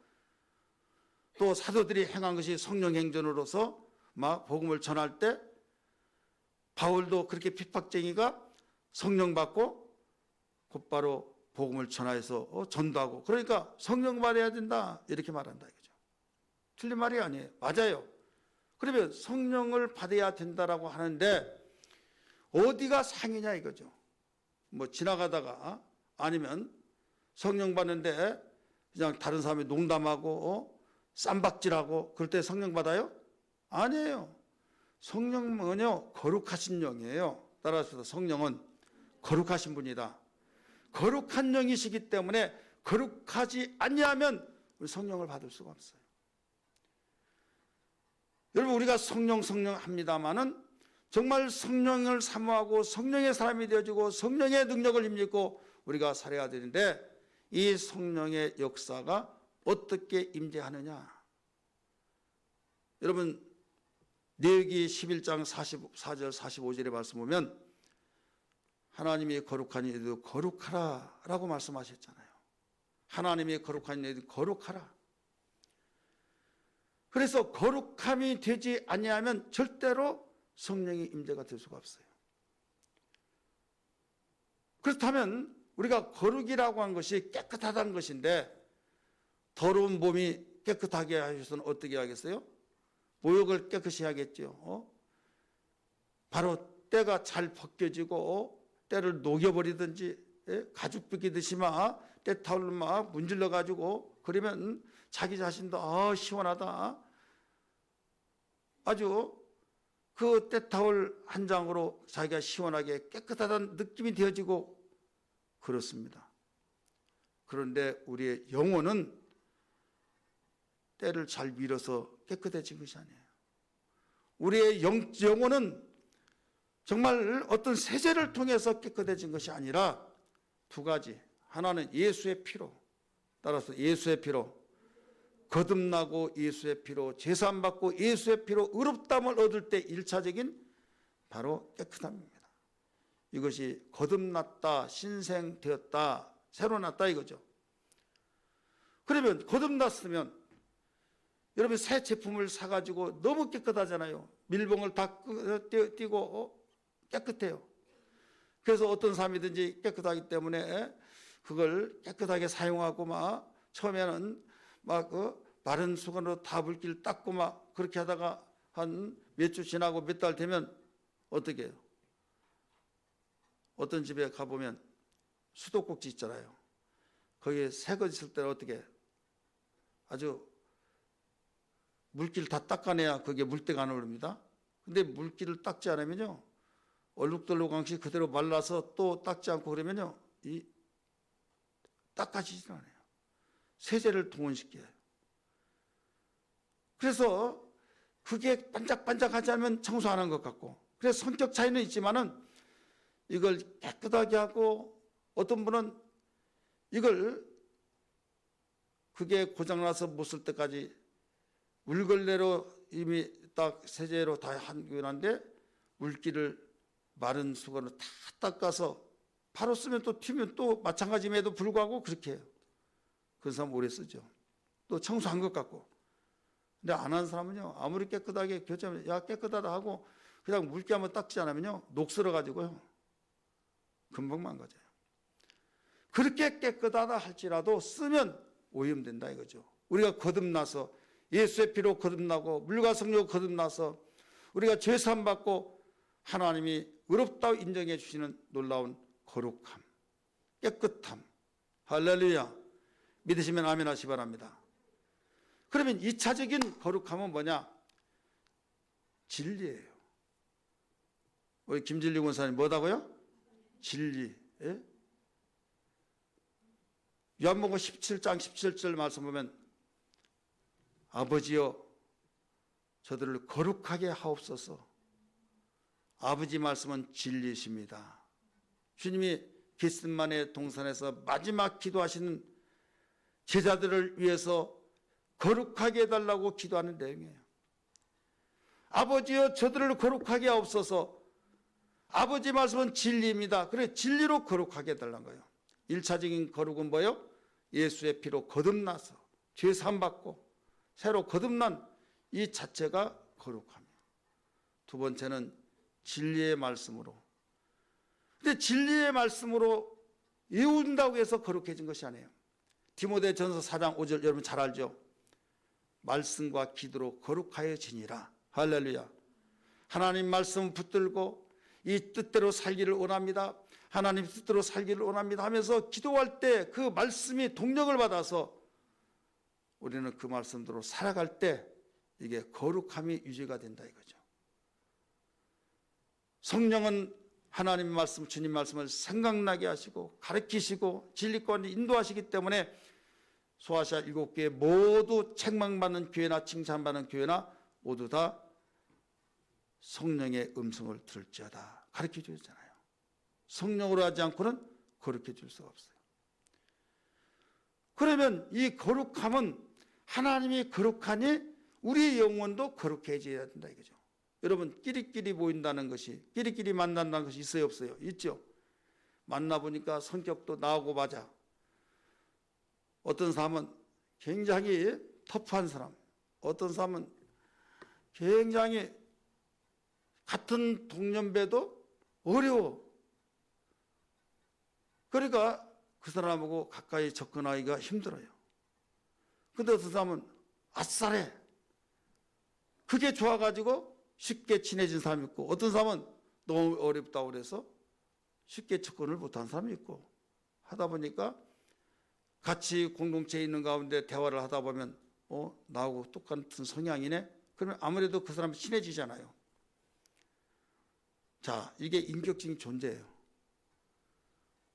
또 사도들이 행한 것이 성령 행전으로서 막 복음을 전할 때 바울도 그렇게 핍박쟁이가 성령 받고 곧바로 복음을 전하여서 전도하고, 그러니까 성령 받아야 된다 이렇게 말한다 이거죠. 틀린 말이 아니에요. 맞아요. 그러면 성령을 받아야 된다라고 하는데 어디가 상이냐 이거죠. 뭐 지나가다가 아니면 성령 받는데 그냥 다른 사람이 농담하고 쌈박질하고 그럴 때 성령 받아요? 아니에요. 성령은요 거룩하신 영이에요. 따라서 성령은 거룩하신 분이다. 거룩한 영이시기 때문에 거룩하지 아니하면 우리 성령을 받을 수가 없어요. 여러분 우리가 성령 합니다마는 정말 성령을 사모하고 성령의 사람이 되어지고 성령의 능력을 힘입고 우리가 살아야 되는데 이 성령의 역사가 어떻게 임재하느냐. 여러분 레위기 11장 44절 45절의 말씀 보면 하나님이 거룩하니 너희도 거룩하라 라고 말씀하셨잖아요. 하나님이 거룩하니 너희도 거룩하라. 그래서 거룩함이 되지 아니하면 절대로 성령의 임재가 될 수가 없어요. 그렇다면 우리가 거룩이라고 한 것이 깨끗하다는 것인데 더러운 몸이 깨끗하게 하셔서는 어떻게 하겠어요? 모욕을 깨끗이 하겠죠. 바로 때가 잘 벗겨지고 때를 녹여버리든지 가죽 벗기듯이 막 때타올로 막 문질러 가지고 그러면 자기 자신도 시원하다, 아주 그 때타올 한 장으로 자기가 시원하게 깨끗하다는 느낌이 되어지고 그렇습니다. 그런데 우리의 영혼은 때를 잘 밀어서 깨끗해진 것이 아니에요. 우리의 영혼은 정말 어떤 세제를 통해서 깨끗해진 것이 아니라 두 가지. 하나는 예수의 피로, 따라서 예수의 피로, 거듭나고 예수의 피로, 제사함받고 예수의 피로 의롭다함을 얻을 때 1차적인 바로 깨끗함입니다. 이것이 거듭났다, 신생되었다, 새로 났다 이거죠. 그러면 거듭났으면 여러분 새 제품을 사가지고 너무 깨끗하잖아요. 밀봉을 다 띄고 깨끗해요. 그래서 어떤 사람이든지 깨끗하기 때문에 그걸 깨끗하게 사용하고 막 처음에는 막 마른 수건으로 다 물기를 닦고 막 그렇게 하다가 한 몇 주 지나고 몇 달 되면 어떻게 해요? 어떤 집에 가보면 수도꼭지 있잖아요. 거기에 새거 있을 때는 어떻게 해요? 아주 물기를 다 닦아내야 그게 물때가 안 오릅니다. 근데 물기를 닦지 않으면요, 얼룩덜룩한시 그대로 말라서 또 닦지 않고 그러면요, 이 닦아지질 않아요. 세제를 동원시켜요. 그래서 그게 반짝반짝하지 않으면 청소 안 한 것 같고, 그래서 성격 차이는 있지만은 이걸 깨끗하게 하고, 어떤 분은 이걸 그게 고장나서 못 쓸 때까지 물걸레로 이미 딱 세제로 다 한겨놨는데 물기를 마른 수건으로 다 닦아서 바로 쓰면 또 튀면 또 마찬가지임에도 불구하고 그렇게 해요. 그 사람 오래 쓰죠. 또 청소한 것 같고. 근데 안 한 사람은요, 아무리 깨끗하게 교체하면 야 깨끗하다 하고 그냥 물기 한번 닦지 않으면요, 녹슬어 가지고요 금방 망가져요. 그렇게 깨끗하다 할지라도 쓰면 오염된다 이거죠. 우리가 거듭나서 예수의 피로 거듭나고 물과 성령으로 거듭나서 우리가 죄사함 받고 하나님이 의롭다고 인정해 주시는 놀라운 거룩함, 깨끗함, 할렐루야. 믿으시면 아멘 하시기 바랍니다. 그러면 2차적인 거룩함은 뭐냐? 진리예요. 우리 김진리 권사님 뭐다고요? 진리. 예? 요한복음 17장 17절 말씀 보면 아버지여 저들을 거룩하게 하옵소서. 아버지 말씀은 진리이십니다. 주님이 겟세마네 동산에서 마지막 기도하시는 제자들을 위해서 거룩하게 해달라고 기도하는 내용이에요. 아버지여 저들을 거룩하게 하옵소서. 아버지 말씀은 진리입니다. 그래 진리로 거룩하게 해달라는 거예요. 1차적인 거룩은 뭐예요? 예수의 피로 거듭나서 죄 사함 받고 새로 거듭난 이 자체가 거룩함이에요. 두 번째는 진리의 말씀으로. 근데 진리의 말씀으로 이룬다고 해서 거룩해진 것이 아니에요. 디모데전서 4장 5절 여러분 잘 알죠? 말씀과 기도로 거룩하여지니라. 할렐루야. 하나님 말씀 붙들고 이 뜻대로 살기를 원합니다. 하나님 뜻대로 살기를 원합니다 하면서 기도할 때 그 말씀이 동력을 받아서 우리는 그 말씀대로 살아갈 때 이게 거룩함이 유지가 된다 이거죠. 성령은 하나님의 말씀, 주님 말씀을 생각나게 하시고 가르치시고 진리권 인도하시기 때문에 소아시아 7교회 모두 책망받는 교회나 칭찬받는 교회나 모두 다 성령의 음성을 들을지어다 가르쳐 주잖아요. 성령으로 하지 않고는 거룩해 줄 수가 없어요. 그러면 이 거룩함은 하나님이 거룩하니 우리의 영혼도 거룩해져야 된다 이거죠. 여러분 끼리끼리 모인다는 것이, 끼리끼리 만난다는 것이 있어요 없어요? 있죠. 만나보니까 성격도 나오고 맞아. 어떤 사람은 굉장히 터프한 사람, 어떤 사람은 굉장히 같은 동년배도 어려워. 그러니까 그 사람하고 가까이 접근하기가 힘들어요. 근데 어떤 사람은 아싸래. 그게 좋아가지고 쉽게 친해진 사람이 있고, 어떤 사람은 너무 어렵다고 그래서 쉽게 접근을 못한 사람이 있고, 하다 보니까 같이 공동체에 있는 가운데 대화를 하다 보면 나하고 똑같은 성향이네? 그러면 아무래도 그 사람이 친해지잖아요. 자, 이게 인격적인 존재예요.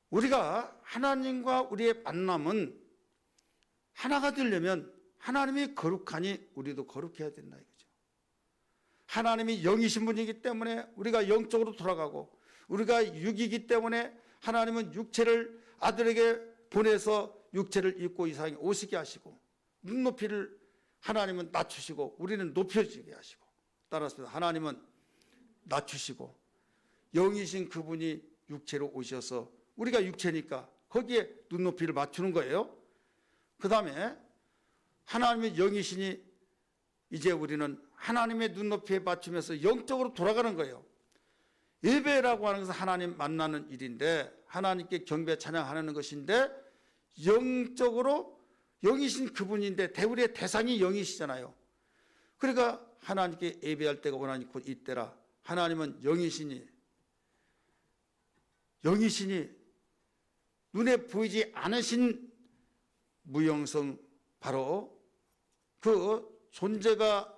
우리가 하나님과 우리의 만남은 하나가 되려면 하나님이 거룩하니 우리도 거룩해야 된다 이거죠. 하나님이 영이신 분이기 때문에 우리가 영적으로 돌아가고, 우리가 육이기 때문에 하나님은 육체를 아들에게 보내서 육체를 입고 이 세상에 오시게 하시고, 눈높이를 하나님은 낮추시고 우리는 높여지게 하시고, 따라서 하나님은 낮추시고 영이신 그분이 육체로 오셔서 우리가 육체니까 거기에 눈높이를 맞추는 거예요. 그 다음에 하나님의 영이시니 이제 우리는 하나님의 눈높이에 맞추면서 영적으로 돌아가는 거예요. 예배라고 하는 것은 하나님 만나는 일인데 하나님께 경배 찬양하는 것인데 영적으로 영이신 그분인데 우리의 대상이 영이시잖아요. 그러니까 하나님께 예배할 때가 원하니 곧 이때라. 하나님은 영이시니 눈에 보이지 않으신 무영성 바로 그 존재가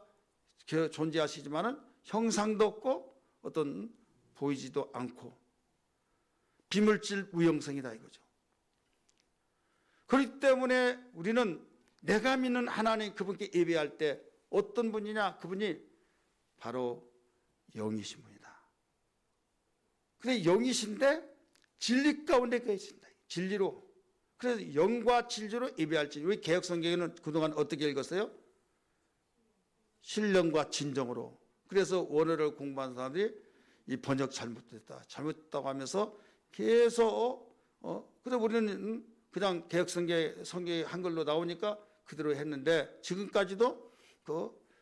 존재하시지만은 형상도 없고 어떤 보이지도 않고 비물질 무영성이다 이거죠. 그렇기 때문에 우리는 내가 믿는 하나님 그분께 예배할 때 어떤 분이냐? 그분이 바로 영이신 분이다. 그런데 영이신데 진리 가운데 계신다. 진리로. 그래서 영과 진리로 예배할지. 우리 개혁성경에는 그동안 어떻게 읽었어요? 신령과 진정으로. 그래서 원어를 공부한 사람들이 이 번역 잘못됐다고 하면서 계속 그래서 우리는 그냥 개혁성경 성경이 한글로 나오니까 그대로 했는데 지금까지도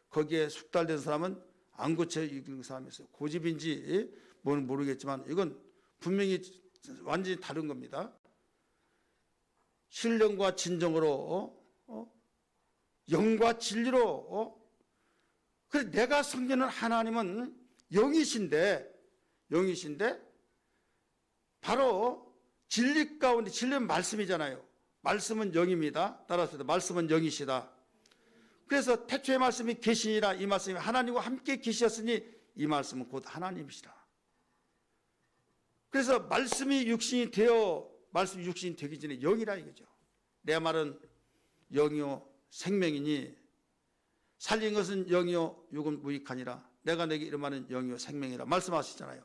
거기에 숙달된 사람은 안 고쳐 읽는 사람이 있어요. 고집인지 뭔 모르겠지만 이건 분명히 완전히 다른 겁니다. 신령과 진정으로 영과 진리로 그래서 내가 섬기는 하나님은 영이신데 바로 진리 가운데 진리는 말씀이잖아요. 말씀은 영입니다. 따라서 말씀은 영이시다. 그래서 태초의 말씀이 계시니라. 이 말씀이 하나님과 함께 계셨으니 이 말씀은 곧 하나님이시라. 그래서 말씀이 육신이 되기 전에 영이라 이거죠. 내 말은 영이요 생명이니 살린 것은 영이요 육은 무익하니라. 내가 내게 이름하는 영이요 생명이라 말씀하시잖아요.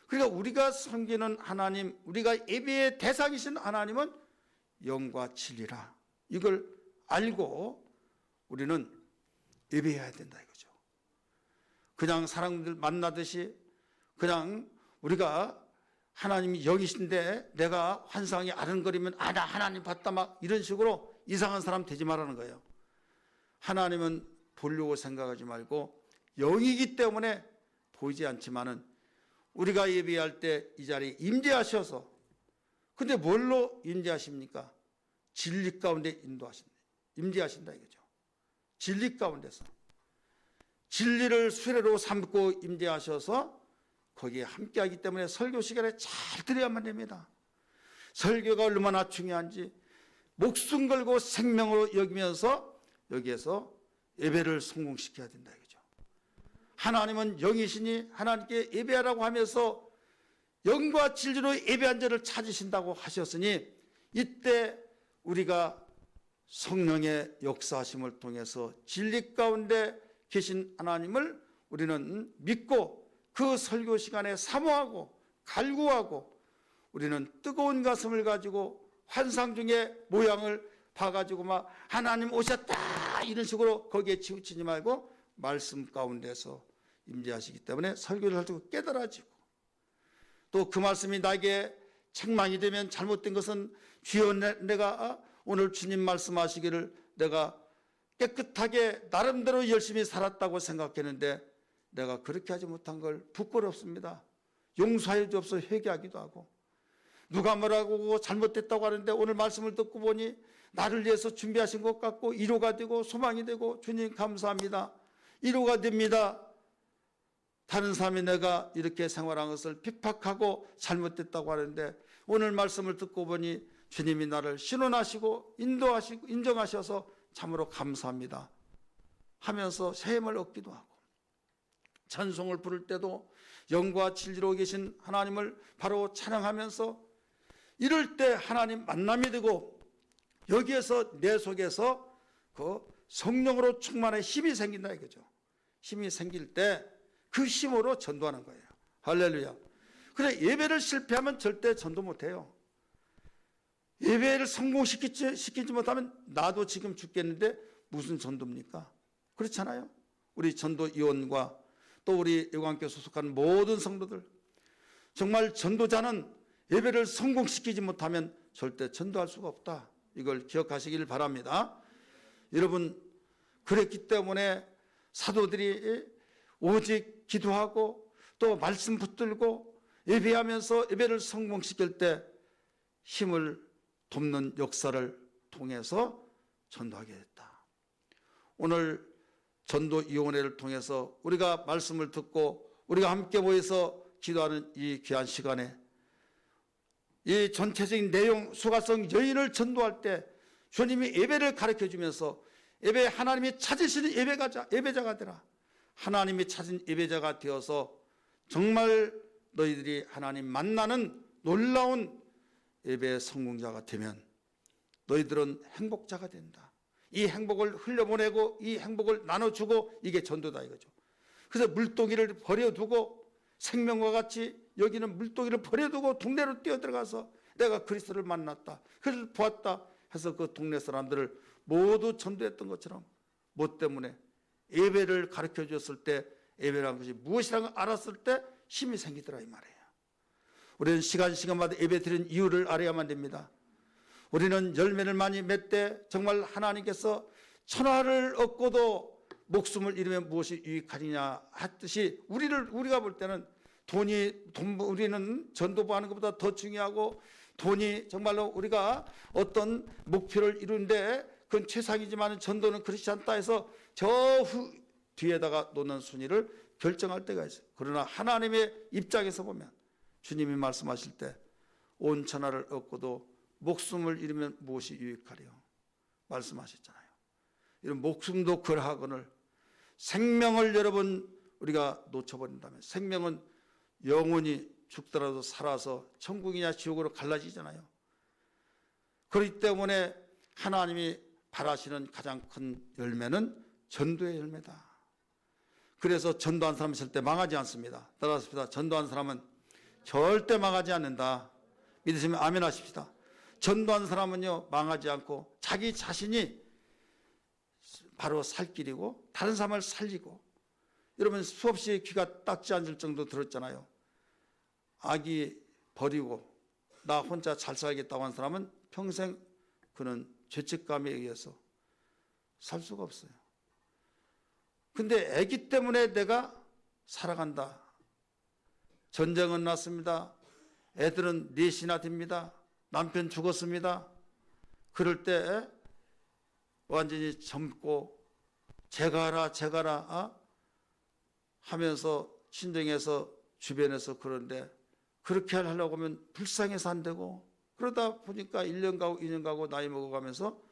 그러니까 우리가 섬기는 하나님, 우리가 예배의 대상이신 하나님은 영과 진리라. 이걸 알고 우리는 예배해야 된다 이거죠. 그냥 사람들 만나듯이 그냥 우리가 하나님이 영이신데 내가 환상이 아른거리면 나 하나님 봤다 막 이런 식으로 이상한 사람 되지 말라는 거예요. 하나님은 보려고 생각하지 말고 영이기 때문에 보이지 않지만은 우리가 예배할 때 이 자리에 임재하셔서 근데 뭘로 임재하십니까? 진리 가운데 임재하신다 이거죠. 진리 가운데서 진리를 수레로 삼고 임재하셔서 거기에 함께하기 때문에 설교 시간에 잘 들어야만 됩니다. 설교가 얼마나 중요한지 목숨 걸고 생명으로 여기면서 여기에서 예배를 성공시켜야 된다 이거죠. 하나님은 영이시니 하나님께 예배하라고 하면서 영과 진리로 예배한 자를 찾으신다고 하셨으니 이때 우리가 성령의 역사하심을 통해서 진리 가운데 계신 하나님을 우리는 믿고 그 설교 시간에 사모하고 갈구하고 우리는 뜨거운 가슴을 가지고 환상 중에 모양을 봐가지고 막 하나님 오셨다 이런 식으로 거기에 치우치지 말고 말씀 가운데서 임재하시기 때문에 설교를 할 때 깨달아지고 또 그 말씀이 나에게 책망이 되면 잘못된 것은 주여 내가 오늘 주님 말씀하시기를 내가 깨끗하게 나름대로 열심히 살았다고 생각했는데 내가 그렇게 하지 못한 걸 부끄럽습니다. 용서해 주옵소서 회개하기도 하고 누가 뭐라고 잘못됐다고 하는데 오늘 말씀을 듣고 보니 나를 위해서 준비하신 것 같고 위로가 되고 소망이 되고 주님 감사합니다. 위로가 됩니다. 다른 사람이 내가 이렇게 생활한 것을 핍박하고 잘못됐다고 하는데 오늘 말씀을 듣고 보니 주님이 나를 신원하시고 인도하시고 인정하셔서 참으로 감사합니다 하면서 새 힘을 얻기도 하고 찬송을 부를 때도 영과 진리로 계신 하나님을 바로 찬양하면서 이럴 때 하나님 만남이 되고 여기에서 내 속에서 그 성령으로 충만한 힘이 생긴다 이거죠. 힘이 생길 때 그 힘으로 전도하는 거예요. 할렐루야. 그래 예배를 실패하면 절대 전도 못해요. 예배를 성공시키지 못하면 나도 지금 죽겠는데 무슨 전도입니까? 그렇잖아요. 우리 전도위원과 또 우리 예관교회 소속하는 모든 성도들 정말 전도자는 예배를 성공시키지 못하면 절대 전도할 수가 없다. 이걸 기억하시길 바랍니다. 여러분, 그랬기 때문에 사도들이 오직 기도하고 또 말씀 붙들고 예배하면서 예배를 성공시킬 때 힘을 돕는 역사를 통해서 전도하게 됐다. 오늘 전도위원회를 통해서 우리가 말씀을 듣고 우리가 함께 모여서 기도하는 이 귀한 시간에 이 전체적인 내용, 수가성 여인을 전도할 때 주님이 예배를 가르쳐 주면서 예배 하나님이 찾으시는 예배자가 되라. 하나님이 찾은 예배자가 되어서 정말 너희들이 하나님 만나는 놀라운 예배의 성공자가 되면 너희들은 행복자가 된다. 이 행복을 흘려보내고 이 행복을 나눠주고 이게 전도다 이거죠. 그래서 물동이를 버려두고 생명과 같이 여기는 물동이를 버려두고 동네로 뛰어들어가서 내가 그리스도를 만났다. 그를 보았다 해서 그 동네 사람들을 모두 전도했던 것처럼 뭐 때문에 예배를 가르쳐 줬을 때 예배라는 것이 무엇이라는 걸 알았을 때 힘이 생기더라 이 말이에요. 우리는 시간마다 예배 드리는 이유를 알아야만 됩니다. 우리는 열매를 많이 맺되 정말 하나님께서 천하를 얻고도 목숨을 잃으면 무엇이 유익하느냐 했듯이 우리가 볼 때는 우리는 전도부 하는 것보다 더 중요하고 돈이 정말로 우리가 어떤 목표를 이루는데 그건 최상이지만 전도는 그렇지 않다 해서 저 뒤에다가 놓는 순위를 결정할 때가 있어요. 그러나 하나님의 입장에서 보면 주님이 말씀하실 때 온 천하를 얻고도 목숨을 잃으면 무엇이 유익하리요 말씀하셨잖아요. 이런 목숨도 그러하거늘 생명을 여러분 우리가 놓쳐버린다면 생명은 영원히 죽더라도 살아서 천국이냐 지옥으로 갈라지잖아요. 그렇기 때문에 하나님이 바라시는 가장 큰 열매는 전도의 열매다. 그래서 전도한 사람 있을 때 망하지 않습니다. 따라서 전도한 사람은 절대 망하지 않는다. 믿으시면 아멘 하십시다. 전도한 사람은요 망하지 않고 자기 자신이 바로 살 길이고 다른 사람을 살리고 여러분 수없이 귀가 딱지 앉을 정도 들었잖아요. 아기 버리고 나 혼자 잘 살겠다고 한 사람은 평생 그는 죄책감에 의해서 살 수가 없어요. 근데 아기 때문에 내가 살아간다. 전쟁은 났습니다. 애들은 넷이나 됩니다. 남편 죽었습니다. 그럴 때 완전히 젊고 제가라 하면서 신정해서 주변에서 그런데 그렇게 하려고 하면 불쌍해서 안 되고 그러다 보니까 1년 가고 2년 가고 나이 먹어가면서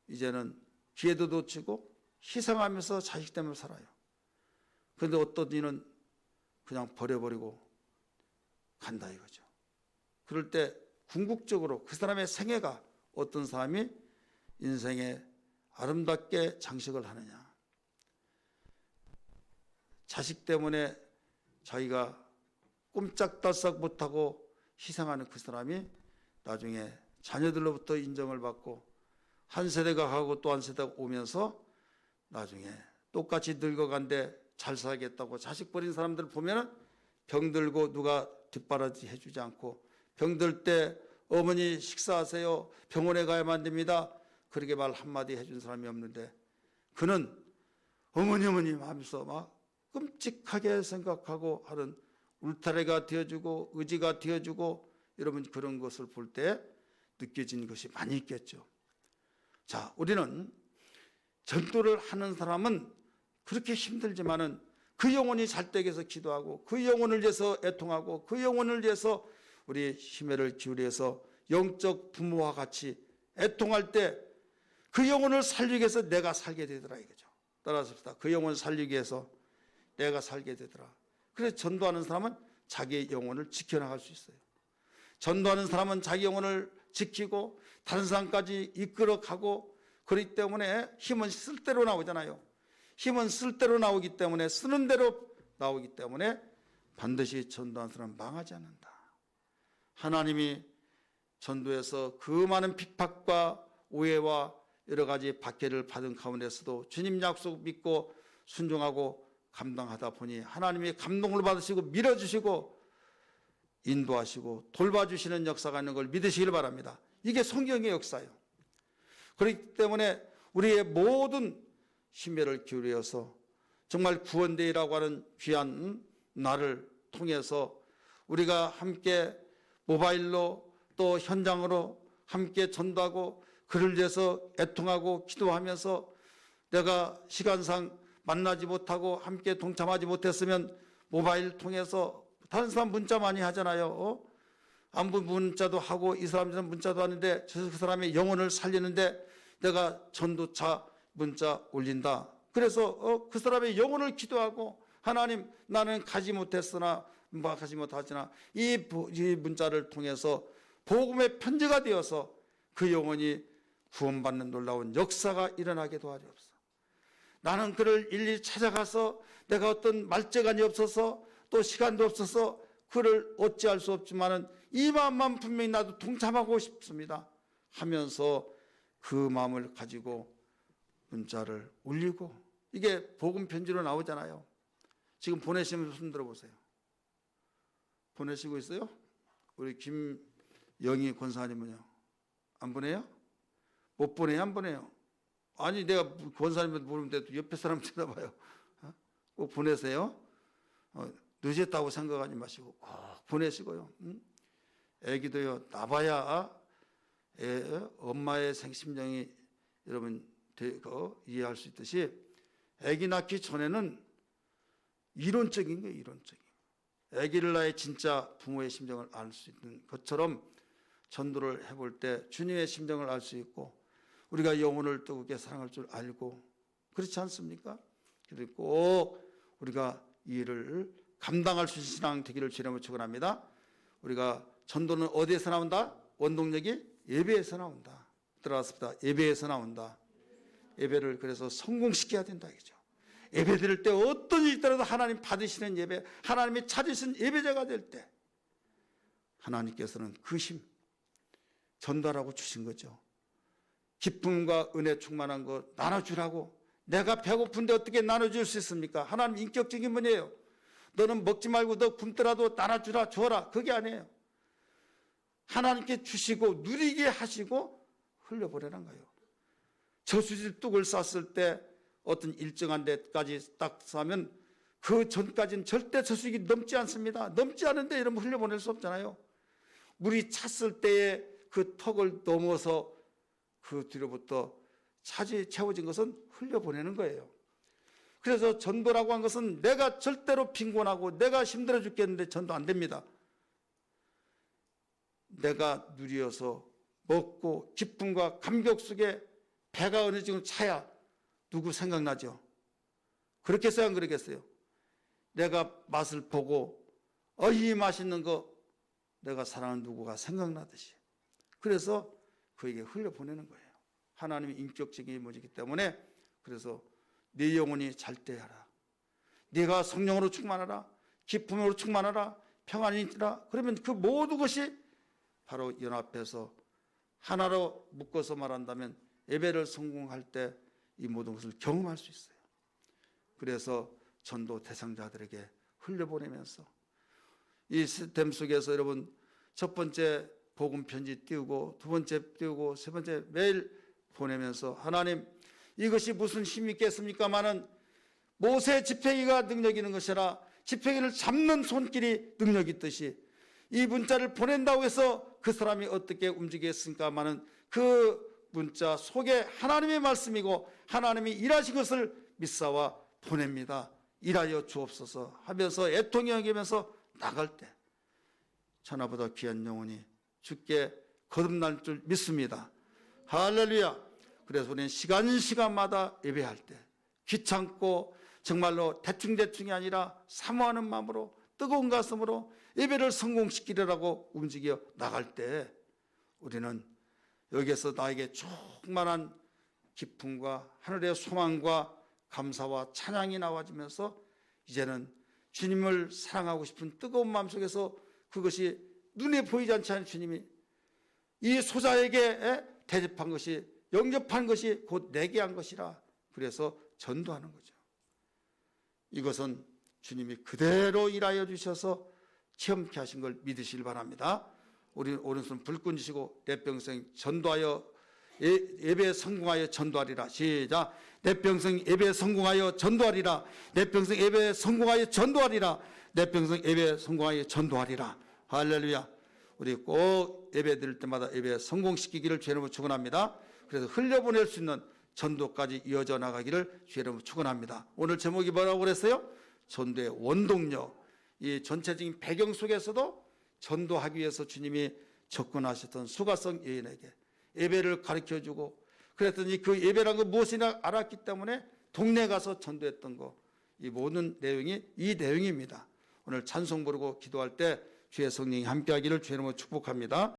이제는 기회도 놓치고 희생하면서 자식 때문에 살아요. 그런데 어떤 이는 그냥 버려버리고 간다 이거죠. 그럴 때 궁극적으로 그 사람의 생애가 어떤 사람이 인생에 아름답게 장식을 하느냐. 자식 때문에 자기가 꼼짝달싹 못하고 희생하는 그 사람이 나중에 자녀들로부터 인정을 받고 한 세대가 가고 또 한 세대가 오면서 나중에 똑같이 늙어간데 잘 살겠다고 자식 버린 사람들 보면은 병들고 누가 뒷바라지 해주지 않고 병들 때 어머니 식사하세요. 병원에 가야만 됩니다. 그렇게 말 한마디 해준 사람이 없는데 그는 어머니 하면서 막 끔찍하게 생각하고 하는 울타리가 되어주고 의지가 되어주고 여러분 그런 것을 볼 때 느껴진 것이 많이 있겠죠. 자, 우리는 전도를 하는 사람은 그렇게 힘들지만은 그 영혼이 잘 되게 해서 기도하고 그 영혼을 위해서 애통하고 그 영혼을 위해서 우리 힘을 기울여서 영적 부모와 같이 애통할 때 그 영혼을 살리기 위해서 내가 살게 되더라 이거죠. 따라서 그 영혼을 살리기 위해서 내가 살게 되더라. 그래서 전도하는 사람은 자기의 영혼을 지켜나갈 수 있어요. 전도하는 사람은 자기 영혼을 지키고 다른 사람까지 이끌어가고 그렇기 때문에 힘은 쓸 대로 나오잖아요. 힘은 쓸 대로 나오기 때문에 쓰는 대로 나오기 때문에 반드시 전도하는 사람은 망하지 않는다. 하나님이 전도에서 그 많은 핍박과 오해와 여러 가지 박해를 받은 가운데서도 주님 약속 믿고 순종하고 감당하다 보니 하나님이 감동을 받으시고 밀어주시고 인도하시고 돌봐주시는 역사가 있는 걸 믿으시길 바랍니다. 이게 성경의 역사예요. 그렇기 때문에 우리의 모든 심혈을 기울여서 정말 구원데이라고 하는 귀한 날을 통해서 우리가 함께 모바일로 또 현장으로 함께 전도하고 그를 위해서 애통하고 기도하면서 내가 시간상 만나지 못하고 함께 동참하지 못했으면 모바일 통해서 다른 사람 문자 많이 하잖아요. 안부 문자도 하고 이 사람들은 문자도 하는데 그 사람의 영혼을 살리는데 내가 전도차 문자 올린다. 그래서 그 사람의 영혼을 기도하고 하나님 나는 가지 못했으나 가지 못하지나 이 문자를 통해서 복음의 편지가 되어서 그 영혼이 구원받는 놀라운 역사가 일어나게 도와주옵소서. 나는 그를 일일이 찾아가서 내가 어떤 말재간이 없어서 또 시간도 없어서 그를 어찌할 수 없지만은 이 마음만 분명히 나도 동참하고 싶습니다 하면서 그 마음을 가지고 문자를 올리고 이게 복음 편지로 나오잖아요. 지금 보내시면 손 들어보세요. 보내시고 있어요? 우리 김영희 권사님은요? 안 보내요? 못 보내요? 안 보내요? 아니 내가 권사님한테 모르는데 옆에 사람 쳐다봐요. 꼭 보내세요. 늦었다고 생각하지 마시고 꼭 보내시고요. 애기도요 나봐야 엄마의 생심정이 여러분 이해할 수 있듯이 애기 낳기 전에는 이론적인 거예요. 이론적인. 애기를 낳아야 진짜 부모의 심정을 알 수 있는 것처럼 전도를 해볼 때 주님의 심정을 알 수 있고 우리가 영혼을 뜨겁게 사랑할 줄 알고 그렇지 않습니까? 그리고 꼭 우리가 이 일을 감당할 수 있는 신앙 되기를 주님으로 축원합니다. 우리가 전도는 어디에서 나온다? 원동력이 예배에서 나온다. 들어갔습니다. 예배에서 나온다. 예배를 그래서 성공시켜야 된다 이거죠. 예배 드릴 때 어떤 일이 있더라도 하나님 받으시는 예배, 하나님이 찾으신 예배자가 될 때 하나님께서는 그 힘 전달하고 주신 거죠. 기쁨과 은혜 충만한 거 나눠주라고. 내가 배고픈데 어떻게 나눠줄 수 있습니까? 하나님 인격적인 분이에요. 너는 먹지 말고 너 굶더라도 나눠주라 줘라. 그게 아니에요. 하나님께 주시고 누리게 하시고 흘려보내는 거예요. 저수지 뚝을 쌌을 때 어떤 일정한 데까지 딱 싸면 그 전까지는 절대 저수지 넘지 않습니다. 넘지 않은데 이러면 흘려보낼 수 없잖아요. 물이 찼을 때에 그 턱을 넘어서 그 뒤로부터 차지 채워진 것은 흘려보내는 거예요. 그래서 전도라고 한 것은 내가 절대로 빈곤하고 내가 힘들어 죽겠는데 전도 안 됩니다. 내가 누리어서 먹고 기쁨과 감격 속에 배가 어느 정도 차야 누구 생각나죠? 그렇겠어요? 안 그렇겠어요? 내가 맛을 보고 이 맛있는 거 내가 사랑하는 누구가 생각나듯이 그래서 그에게 흘려보내는 거예요. 하나님의 인격적인 모지기 때문에 그래서 네 영혼이 잘 때하라. 네가 성령으로 충만하라. 기쁨으로 충만하라. 평안이 있라. 그러면 그 모든 것이 바로 연합해서 하나로 묶어서 말한다면 예배를 성공할 때 이 모든 것을 경험할 수 있어요. 그래서 전도 대상자들에게 흘려보내면서 이 시스템 속에서 여러분 첫 번째 복음 편지 띄우고 두 번째 띄우고 세 번째 매일 보내면서 하나님 이것이 무슨 힘이 있겠습니까마는 모세 지팡이가 능력 있는 것이라 지팡이를 잡는 손길이 능력 있듯이 이 문자를 보낸다고 해서 그 사람이 어떻게 움직이겠습니까마는 그 문자 속에 하나님의 말씀이고 하나님이 일하신 것을 믿사와 보냅니다. 일하여 주옵소서 하면서 애통이 여기면서 나갈 때 천하보다 귀한 영혼이 주께 거듭날 줄 믿습니다. 할렐루야. 그래서 우리는 시간마다 예배할 때 귀찮고 정말로 대충대충이 아니라 사모하는 마음으로 뜨거운 가슴으로 예배를 성공시키려고 움직여 나갈 때 우리는 여기에서 나에게 충만한 기쁨과 하늘의 소망과 감사와 찬양이 나와지면서 이제는 주님을 사랑하고 싶은 뜨거운 마음속에서 그것이 눈에 보이지 않지 않은 주님이 이 소자에게 대접한 것이 영접한 것이 곧 내게 한 것이라 그래서 전도하는 거죠. 이것은 주님이 그대로 일하여 주셔서 체험케 하신 걸 믿으시길 바랍니다. 우리 오른손 불끈 쥐시고 내 평생 전도하여 예배에 성공하여 전도하리라. 시작. 내 평생 예배에 성공하여 전도하리라. 내 평생 예배에 성공하여 전도하리라. 내 평생 예배에 성공하여 전도하리라. 할렐루야. 우리 꼭 예배 드릴 때마다 예배 성공시키기를 주의 이름으로 축원합니다. 그래서 흘려보낼 수 있는 전도까지 이어져 나가기를 주의 이름으로 축원합니다. 오늘 제목이 뭐라고 그랬어요? 전도의 원동력. 이 전체적인 배경 속에서도 전도하기 위해서 주님이 접근하셨던 수가성 여인에게 예배를 가르쳐주고 그랬더니 그 예배란 건 무엇이나 알았기 때문에 동네 가서 전도했던 거, 이 모든 내용이 이 내용입니다. 오늘 찬송 부르고 기도할 때 주의 성령이 함께하기를 주의 이름으로 축복합니다.